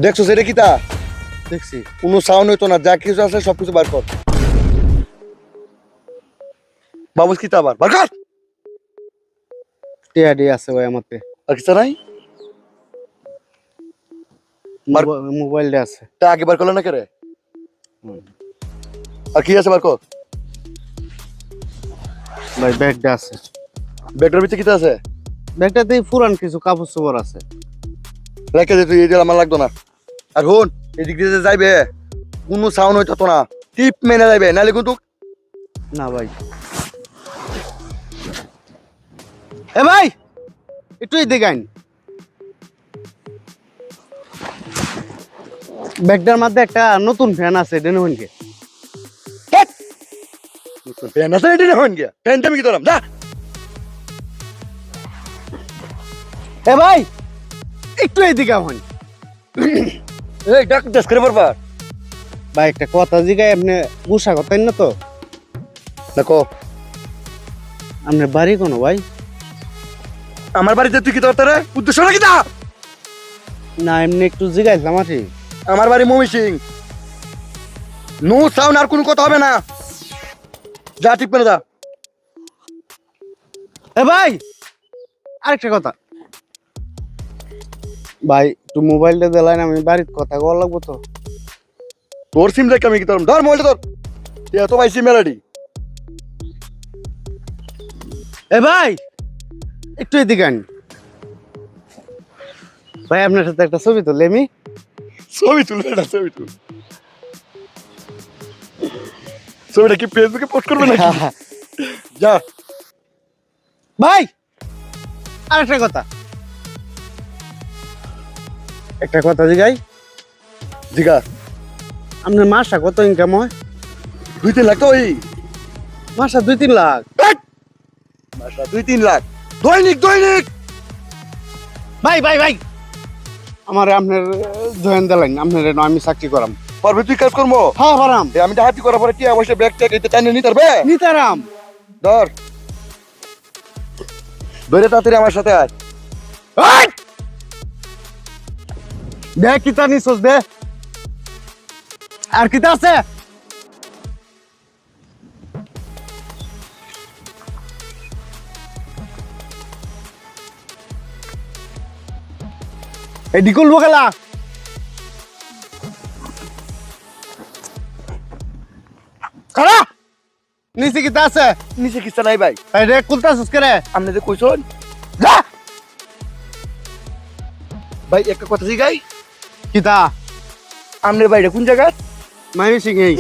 দেখছো সেটা কিতা? দেখছি কোনো সাউন্ড হইতো না, যা কিছু আছে সবকিছু বার কর। বাবুস কিতা আবার বার কর। টিআডি আছে ভাই আমাতে। আর কিছু নাই? মোবাইলটা আছে। তা আগে বার করলে না কেরে? আর কি আছে বার কর। ভাই ব্যাগটা আছে। ব্যাগটার ভিতরে কিতা আছে? ব্যাগটাতেই পুরান কিছু কাপড় চোপড় আছে। রেখে দে তুই, এই যে আমার লাগতো না। আর হন এদিক দিয়ে যাইবে কোনো সাউন্ড হইতো না, টিপ মেনে যাইবে, নাহলে কিন্তু। না ভাই। এ ভাই একটু এদিকে আইন। ব্যাগটার মধ্যে একটা নতুন ফ্যান আছে, এটা নেবেন কি? ফ্যান আছে এটা হন গিয়া, ফ্যানটা আমি কি ধরাম যা। এ ভাই একটু এদিকে হন। এই ডাক দেশ করে বারবার। ভাই একটা কথা জিগাই, আপনি গুসা করতেন না তো? দেখো আপনার বাড়ি কোনো ভাই? আমার বাড়িতে তুই কি ধরতে রে? উদ্দেশ্য নাকি তা? না এমনি একটু জিগাইছিলাম আর কি। আমার বাড়ি মমি সিং। নো সাউন্ড, আর কোনো কথা হবে না। যা ঠিক পেলে যা। এ ভাই আরেকটা কথা ভাই, একটু মোবাইলটা দিলেন, আমি বাড়ির কথা কওয়া লাগবো তো। তোর সিম রেখে আমি কি ধরম? ধর মোবাইলটা ধর। এত ভাই সিম মেলাডি। এ ভাই একটু এদিকে আন। ভাই আপনার সাথে একটা ছবি তুলি আমি। ছবি তুলবে না, ছবি তুল। ছবিটা কি ফেসবুকে পোস্ট করবে না? যা ভাই আরেকটা কথা, একটা কথা জিগাই। জিগা। আপনার মাসা কত ইনকাম হয়? 2-3 লাখ তো ওই মাসা 2-3 লাখ? মাসা 2-3 লাখ দৈনিক দৈনিক। ভাই ভাই ভাই আমার আপনার জয়েন দিলেন, আপনার আমি চাকরি করাম। পারবে তুই কাজ করবো? হ্যাঁ পারাম। আমি ডাহাতি করার পরে কি অবশ্যই ব্যাগ ট্যাগ এটা টাইনে নিতে পারবে? নিতারাম। ধর ধরে তাড়াতাড়ি আমার সাথে আয়। দে কিতা নিছস দে, আর কিতা আছে? এডি করবো খেলা। খারা নিচে কিতা আছে? নিচে কিস্তা নাই ভাই। রে কুলতা আসছিস কে রে? আপনি যে কইছন যা ভাই একটা কথা জিগাই। কিতা? আমনের বাইরে কোন জায়গা? মাইমি সিং এই